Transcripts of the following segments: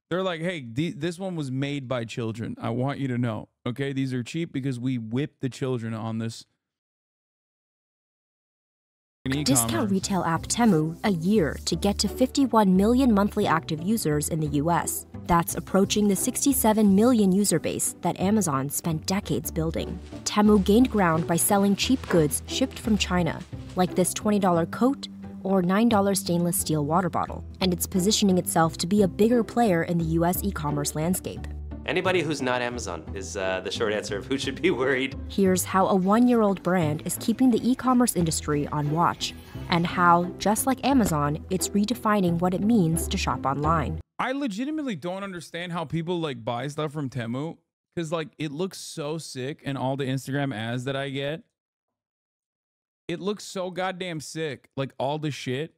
They're like, hey, this one was made by children. I want you to know. Okay, these are cheap because we whip the children on this. Discount retail app Temu a year to get to 51 million monthly active users in the US. That's approaching the 67 million user base that Amazon spent decades building. Temu gained ground by selling cheap goods shipped from China, like this $20 coat or $9 stainless steel water bottle, and it's positioning itself to be a bigger player in the US e-commerce landscape. Anybody who's not Amazon is the short answer of who should be worried. Here's how a one-year-old brand is keeping the e-commerce industry on watch, and how, just like Amazon, it's redefining what it means to shop online. I legitimately don't understand how people like buy stuff from Temu, because like it looks so sick, and all the Instagram ads that I get, it looks so goddamn sick, like all the shit,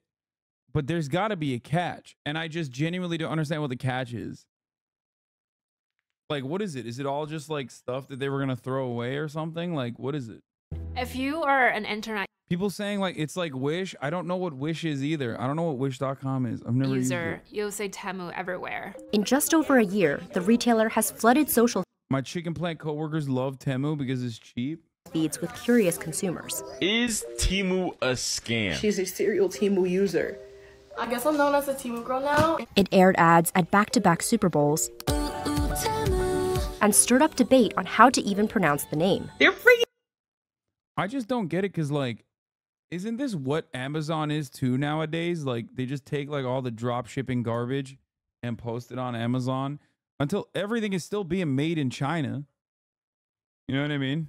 but there's got to be a catch, and I just genuinely don't understand what the catch is. Like, what is it? Is it all just like stuff that they were gonna throw away or something? Like, what is it? If you are an internet People saying like it's like Wish. I don't know what Wish is either. I don't know what Wish.com is. I've never used it. You'll say Temu everywhere. In just over a year, the retailer has flooded social My chicken plant coworkers love Temu because it's cheap. feeds with curious consumers. Is Temu a scam? She's a serial Temu user. I guess I'm known as a Temu girl now. It aired ads at back-to-back Super Bowls and stirred up debate on how to even pronounce the name. They're freaking. I just don't get it because like, isn't this what Amazon is too nowadays? Like they just take like all the drop shipping garbage and post it on Amazon until everything is still being made in China. You know what I mean?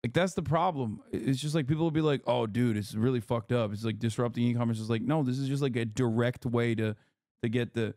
Like that's the problem. It's just like people will be like, oh dude, it's really fucked up. It's like disrupting e-commerce. It's like, no, this is just like a direct way to get the,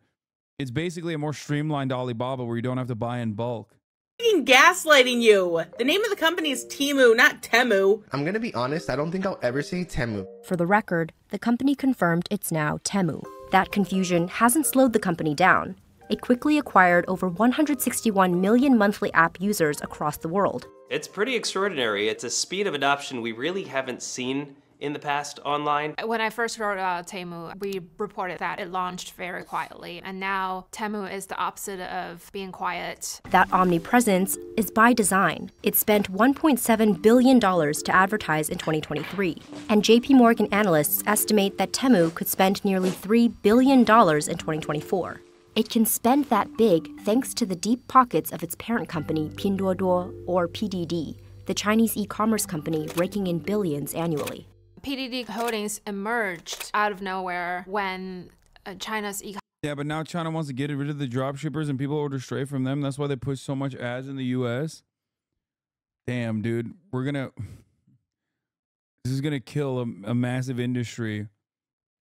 it's basically a more streamlined Alibaba where you don't have to buy in bulk. Gaslighting you. The name of the company is Temu, not Temu. I'm gonna be honest, I don't think I'll ever say Temu. For the record, the company confirmed it's now Temu. That confusion hasn't slowed the company down. It quickly acquired over 161 million monthly app users across the world. It's pretty extraordinary. It's a speed of adoption we really haven't seen in the past online. When I first wrote about Temu, we reported that it launched very quietly, and now Temu is the opposite of being quiet. That omnipresence is by design. It spent $1.7 billion to advertise in 2023, and JP Morgan analysts estimate that Temu could spend nearly $3 billion in 2024. It can spend that big thanks to the deep pockets of its parent company, Pinduoduo, or PDD, the Chinese e-commerce company raking in billions annually. PDD Holdings emerged out of nowhere when China's Yeah, but now China wants to get rid of the drop shippers and people order straight from them. That's why they push so much ads in the US. Damn, dude. This is gonna kill a massive industry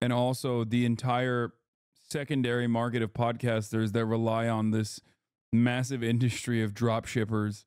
and also the entire secondary market of podcasters that rely on this massive industry of drop shippers.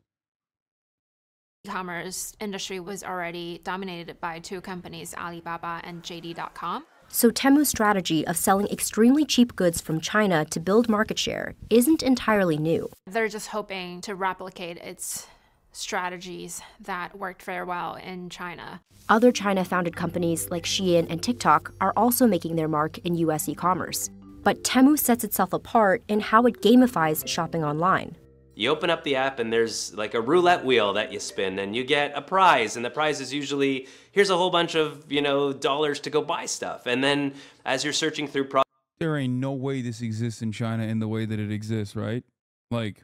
e-commerce industry was already dominated by two companies, Alibaba and JD.com. So Temu's strategy of selling extremely cheap goods from China to build market share isn't entirely new. They're just hoping to replicate its strategies that worked very well in China. Other China-founded companies like Shein and TikTok are also making their mark in US e-commerce. But Temu sets itself apart in how it gamifies shopping online. You open up the app and there's like a roulette wheel that you spin and you get a prize, and the prize is usually, here's a whole bunch of, dollars to go buy stuff. And then as you're searching through products, There ain't no way this exists in China in the way that it exists, right? Like,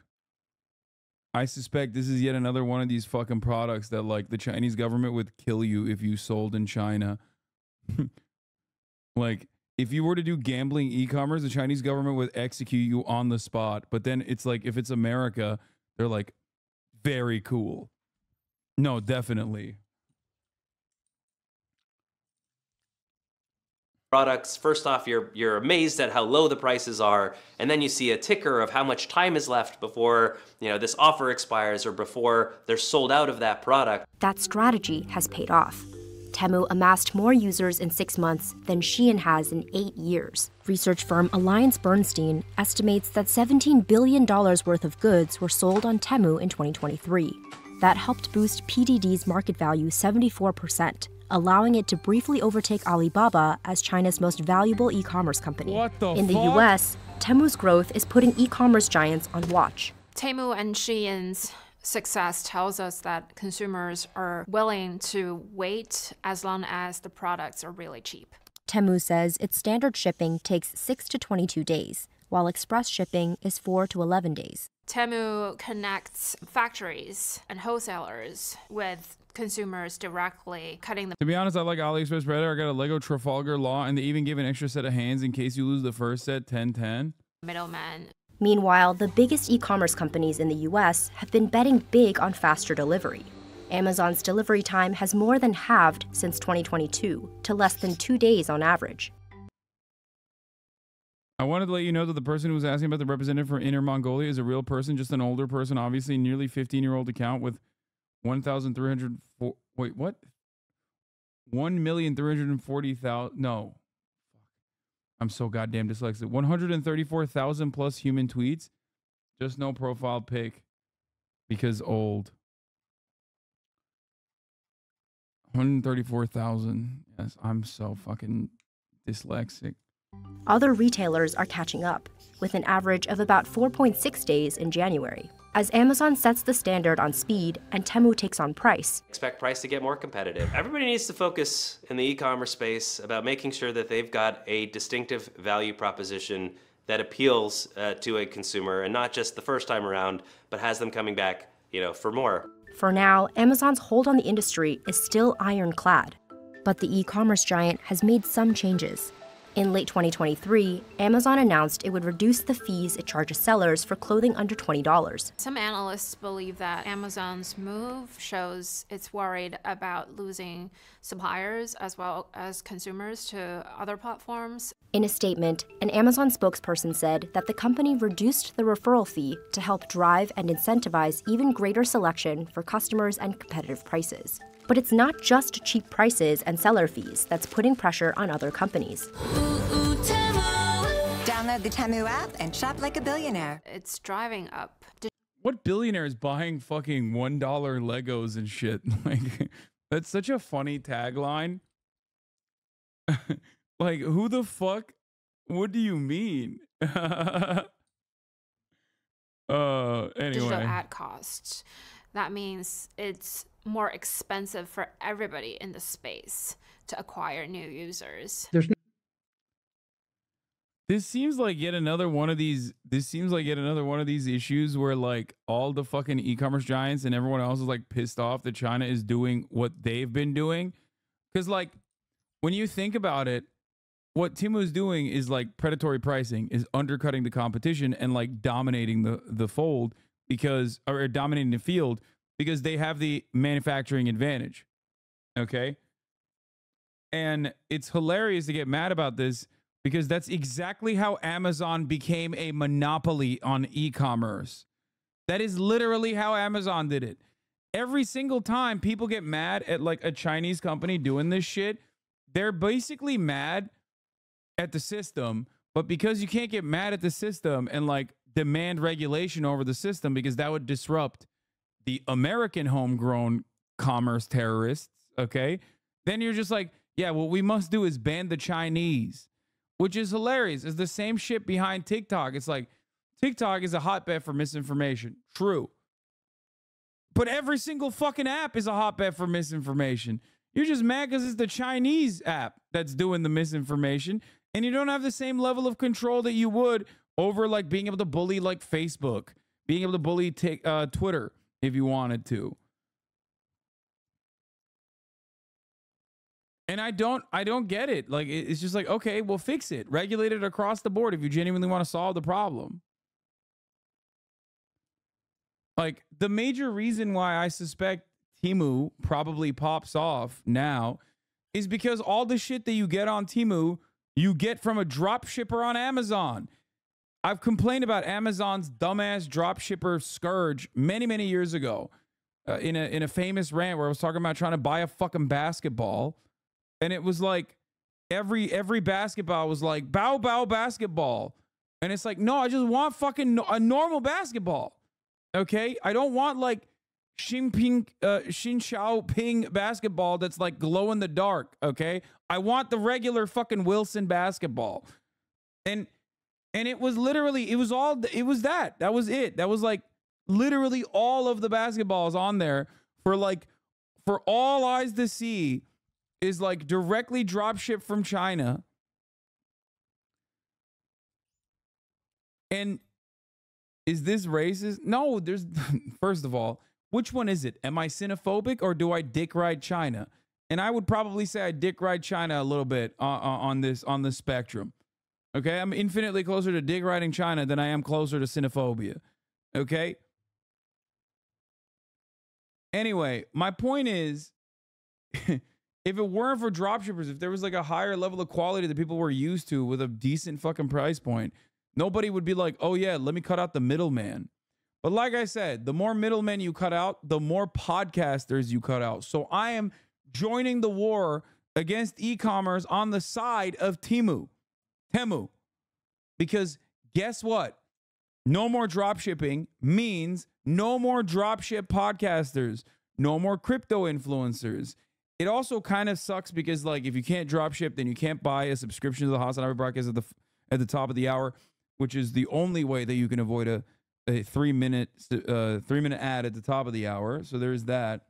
I suspect this is yet another one of these fucking products that like the Chinese government would kill you if you sold in China. Like, if you were to do gambling e-commerce, the Chinese government would execute you on the spot. But then it's like, if it's America, they're like, very cool. No, definitely. first off, you're amazed at how low the prices are, and then you see a ticker of how much time is left before, this offer expires or before they're sold out of that product. That strategy has paid off. Temu amassed more users in 6 months than Shein has in 8 years. Research firm AllianceBernstein estimates that $17 billion worth of goods were sold on Temu in 2023. That helped boost PDD's market value 74%, allowing it to briefly overtake Alibaba as China's most valuable e-commerce company. What the In the fuck? US, Temu's growth is putting e-commerce giants on watch. Temu and Shein's success tells us that consumers are willing to wait as long as the products are really cheap. Temu says its standard shipping takes 6 to 22 days, while express shipping is 4 to 11 days. Temu connects factories and wholesalers with consumers directly, cutting them. To be honest, I like AliExpress better. I got a Lego Trafalgar Law, and they even give an extra set of hands in case you lose the first set, 10-10. Middlemen. Meanwhile, the biggest e-commerce companies in the US have been betting big on faster delivery. Amazon's delivery time has more than halved since 2022 to less than 2 days on average. I wanted to let you know that the person who was asking about the representative for Inner Mongolia is a real person, just an older person, obviously, nearly 15-year-old account with 1,304. Wait, what? 1,340,000. No. I'm so goddamn dyslexic. 134,000 plus human tweets. Just no profile pic because old. 134,000. Yes, I'm so fucking dyslexic. Other retailers are catching up, with an average of about 4.6 days in January. As Amazon sets the standard on speed and Temu takes on price. Expect price to get more competitive. Everybody needs to focus in the e-commerce space about making sure that they've got a distinctive value proposition that appeals to a consumer, and not just the first time around, but has them coming back, for more. For now, Amazon's hold on the industry is still ironclad, but the e-commerce giant has made some changes. In late 2023, Amazon announced it would reduce the fees it charges sellers for clothing under $20. Some analysts believe that Amazon's move shows it's worried about losing suppliers as well as consumers to other platforms. In a statement, an Amazon spokesperson said that the company reduced the referral fee to help drive and incentivize even greater selection for customers and competitive prices. But it's not just cheap prices and seller fees that's putting pressure on other companies. Download the Temu app and shop like a billionaire. It's driving up. What billionaire is buying fucking $1 Legos and shit? Like, that's such a funny tagline. Like, who the fuck? What do you mean? Anyway. Digital ad costs. That means it's more expensive for everybody in the space to acquire new users. This seems like yet another one of these issues where like all the fucking e-commerce giants and everyone else is like pissed off that China is doing what they've been doing. Because like when you think about it, what Temu is doing is like predatory pricing, is undercutting the competition and like dominating the fold or dominating the field because they have the manufacturing advantage. Okay. And it's hilarious to get mad about this because that's exactly how Amazon became a monopoly on e-commerce. That is literally how Amazon did it. Every single time people get mad at like a Chinese company doing this shit, they're basically mad at the system, but because you can't get mad at the system and like demand regulation over the system because that would disrupt the American homegrown commerce terrorists, okay? Then you're just like, yeah, what we must do is ban the Chinese, which is hilarious. It's the same shit behind TikTok. It's like TikTok is a hotbed for misinformation. True. But every single fucking app is a hotbed for misinformation. You're just mad because it's the Chinese app that's doing the misinformation, and you don't have the same level of control that you would over like being able to bully like Facebook, being able to bully Twitter if you wanted to. And I don't get it. Like, it's just like, okay, well, fix it. Regulate it across the board if you genuinely want to solve the problem. Like, the major reason why I suspect Temu probably pops off now is because all the shit that you get on Temu, you get from a drop shipper on Amazon. I've complained about Amazon's dumbass drop shipper scourge many, many years ago in a famous rant where I was talking about trying to buy a fucking basketball. And it was like every basketball was like bow bow basketball. And it's like, no, I just want fucking a normal basketball. Okay? I don't want like Xin Xiaoping basketball that's like glow in the dark. Okay? I want the regular fucking Wilson basketball. And And it was literally, it was that. That was it. That was like literally all of the basketballs on there for all eyes to see is like directly drop shipped from China. And is this racist? No, there's, first of all, which one is it? Am I xenophobic or do I dick ride China? And I would probably say I dick ride China a little bit on this spectrum. Okay, I'm infinitely closer to dick riding China than I am closer to xenophobia. Okay. Anyway, my point is, if it weren't for dropshippers, if there was like a higher level of quality that people were used to with a decent fucking price point, nobody would be like, oh yeah, let me cut out the middleman. But like I said, the more middlemen you cut out, the more podcasters you cut out. So I am joining the war against e-commerce on the side of Temu. Because guess what? No more drop shipping means no more dropship podcasters, no more crypto influencers. It also kind of sucks because like if you can't drop ship, then you can't buy a subscription to the HasanAbi broadcast at the top of the hour, which is the only way that you can avoid a 3-minute ad at the top of the hour. So there's that.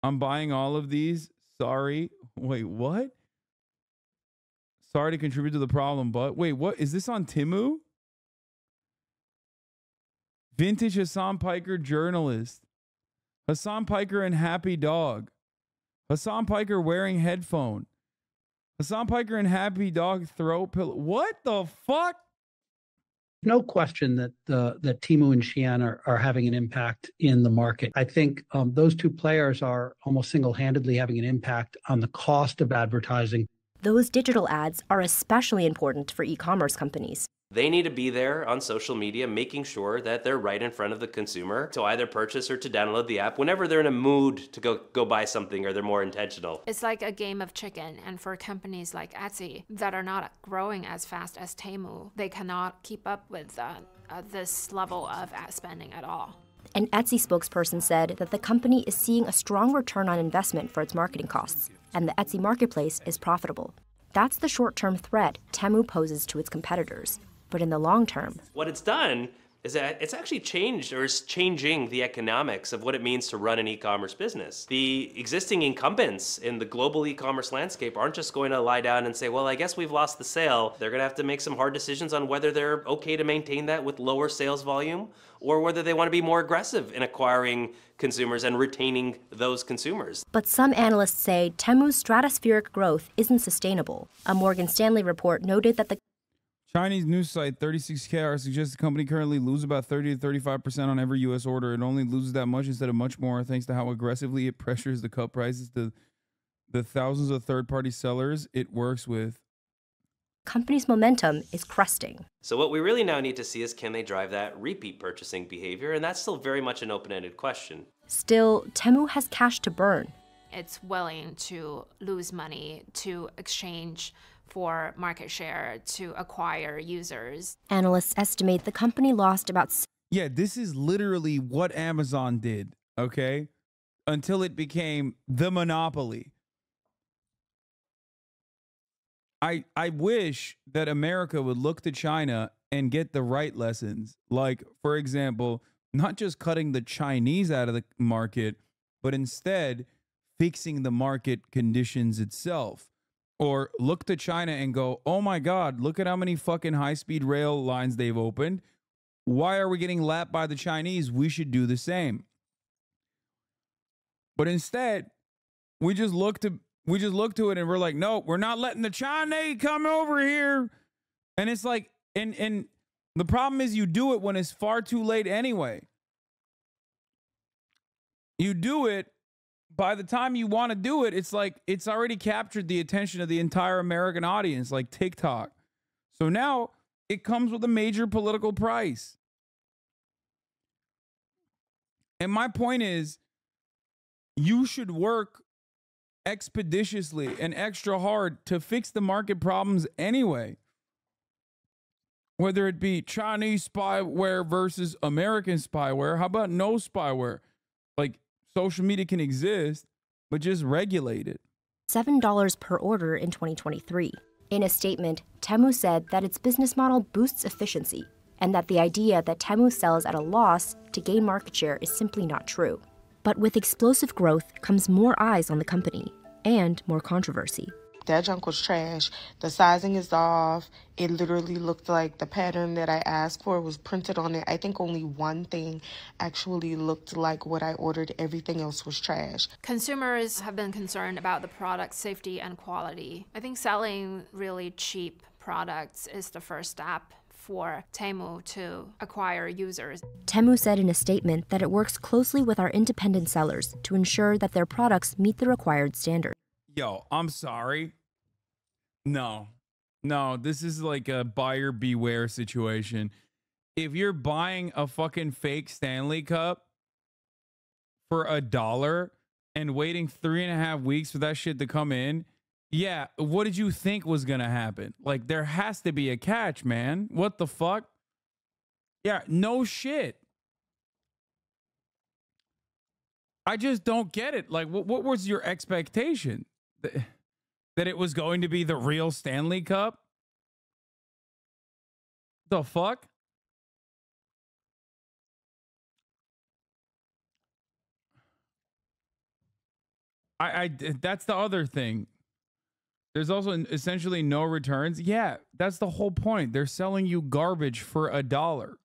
I'm buying all of these. Sorry. Wait, what? Sorry to contribute to the problem, but wait, what is this on Temu? Vintage Hasan Piker journalist. Hasan Piker and happy dog. Hasan Piker wearing headphone. Hasan Piker and happy dog throat pillow. What the fuck? No question that that Temu and Shein are having an impact in the market. I think those two players are almost single-handedly having an impact on the cost of advertising. Those digital ads are especially important for e-commerce companies. They need to be there on social media, making sure that they're right in front of the consumer to either purchase or to download the app whenever they're in a mood to go buy something or they're more intentional. It's like a game of chicken, and for companies like Etsy that are not growing as fast as Temu, they cannot keep up with this level of ad spending at all. An Etsy spokesperson said that the company is seeing a strong return on investment for its marketing costs, and the Etsy marketplace is profitable. That's the short-term threat Temu poses to its competitors. But in the long term, what it's done is that it's actually changed or is changing the economics of what it means to run an e-commerce business. The existing incumbents in the global e-commerce landscape aren't just going to lie down and say, well, I guess we've lost the sale. They're going to have to make some hard decisions on whether they're okay to maintain that with lower sales volume or whether they want to be more aggressive in acquiring consumers and retaining those consumers. But some analysts say Temu's stratospheric growth isn't sustainable. A Morgan Stanley report noted that the Chinese news site 36KR suggests the company currently loses about 30 to 35% on every U.S. order. It only loses that much instead of much more thanks to how aggressively it pressures the cut prices to the thousands of third-party sellers it works with. Company's momentum is cresting. So what we really now need to see is can they drive that repeat purchasing behavior? And that's still very much an open-ended question. Still, Temu has cash to burn. It's willing to lose money to exchange for market share to acquire users. Analysts estimate the company lost about... Yeah, this is literally what Amazon did, okay? Until it became the monopoly. I wish that America would look to China and get the right lessons. Like, for example, not just cutting the Chinese out of the market, but instead fixing the market conditions itself. Or look to China and go, oh my God, look at how many fucking high-speed rail lines they've opened. Why are we getting lapped by the Chinese? We should do the same. But instead, we just look to it and we're like, no, we're not letting the Chinese come over here. And it's like, and the problem is you do it when it's far too late anyway. You do it. By the time you want to do it, it's like it's already captured the attention of the entire American audience, like TikTok. So now it comes with a major political price. And my point is, you should work expeditiously and extra hard to fix the market problems anyway. Whether it be Chinese spyware versus American spyware, how about no spyware? Like, social media can exist, but just regulate it. $7 per order in 2023. In a statement, Temu said that its business model boosts efficiency and that the idea that Temu sells at a loss to gain market share is simply not true. But with explosive growth comes more eyes on the company and more controversy. That junk was trash. The sizing is off. It literally looked like the pattern that I asked for was printed on it. I think only one thing actually looked like what I ordered. Everything else was trash. Consumers have been concerned about the product safety and quality. I think selling really cheap products is the first step for Temu to acquire users. Temu said in a statement that it works closely with our independent sellers to ensure that their products meet the required standards. Yo, I'm sorry. No, this is like a buyer beware situation. If you're buying a fucking fake Stanley Cup for $1 and waiting 3.5 weeks for that shit to come in, yeah, what did you think was gonna happen? Like, there has to be a catch, man. What the fuck? Yeah, no shit. I just don't get it. Like, what was your expectation? That it was going to be the real Stanley Cup? The fuck? That's the other thing. There's also essentially no returns. Yeah, that's the whole point. They're selling you garbage for $1.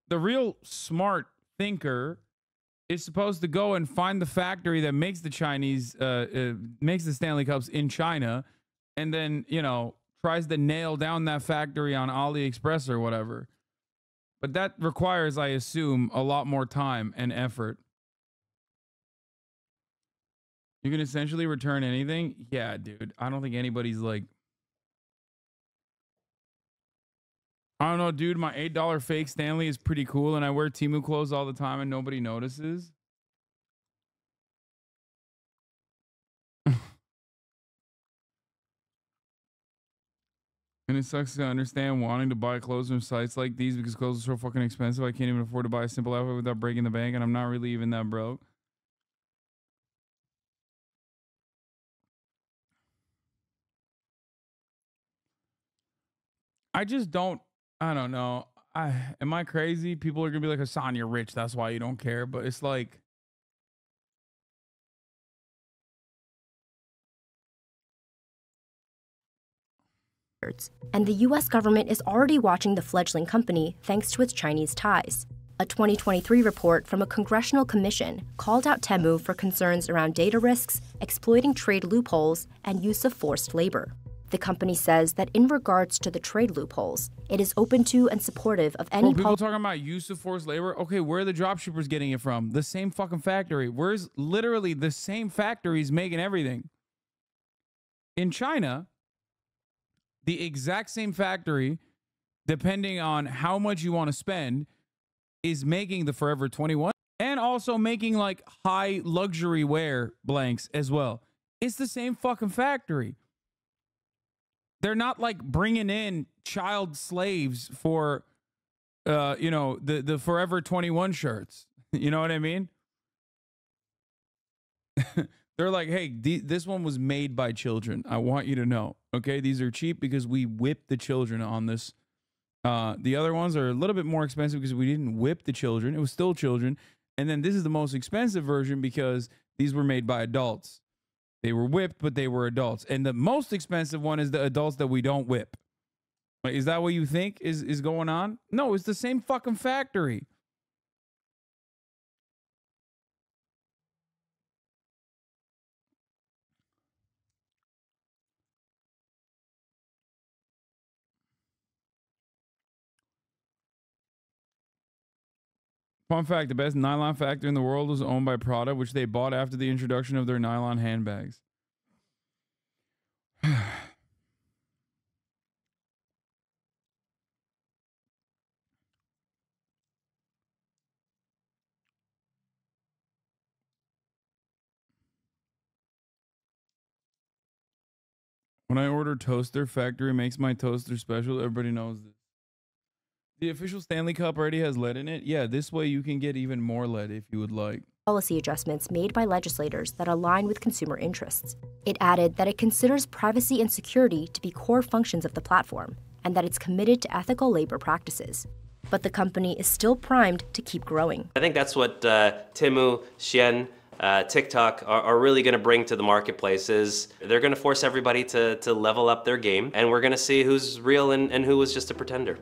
The real smart thinker is supposed to go and find the factory that makes the makes the Stanley Cups in China, and then, you know, tries to nail down that factory on AliExpress or whatever. But that requires, I assume, a lot more time and effort. You can essentially return anything? Yeah, dude. I don't think anybody's like... I don't know, dude. My $8 fake Stanley is pretty cool, and I wear Temu clothes all the time, and nobody notices. And it sucks to understand wanting to buy clothes from sites like these because clothes are so fucking expensive. I can't even afford to buy a simple outfit without breaking the bank, and I'm not really even that broke. I just don't... I don't know. Am I crazy? People are gonna be like, Hasan, you're rich, that's why you don't care. But it's like, and the US government is already watching the fledgling company thanks to its Chinese ties. A 2023 report from a congressional commission called out Temu for concerns around data risks, exploiting trade loopholes, and use of forced labor. The company says that in regards to the trade loopholes, it is open to and supportive of any... people talking about use of forced labor? Okay, where are the dropshippers getting it from? The same fucking factory. Where's literally the same factories making everything? In China, the exact same factory, depending on how much you want to spend, is making the Forever 21 and also making like high luxury wear blanks as well. It's the same fucking factory. They're not like bringing in child slaves for, you know, the Forever 21 shirts. You know what I mean? They're like, hey, this one was made by children. I want you to know. Okay, these are cheap because we whipped the children on this. The other ones are a little bit more expensive because we didn't whip the children. It was still children. And then this is the most expensive version because these were made by adults. They were whipped, but they were adults. And the most expensive one is the adults that we don't whip. Like, is that what you think is going on? No, it's the same fucking factory. Fun fact, the best nylon factory in the world was owned by Prada, which they bought after the introduction of their nylon handbags. When I order toaster, factory makes my toaster special. Everybody knows this. The official Stanley Cup already has lead in it. Yeah, this way you can get even more lead if you would like. policy adjustments made by legislators that align with consumer interests. It added that it considers privacy and security to be core functions of the platform, and that it's committed to ethical labor practices. But the company is still primed to keep growing. I think that's what Temu, Shein, TikTok are really going to bring to the marketplace. Is they're going to force everybody to level up their game, and we're going to see who's real and who was just a pretender.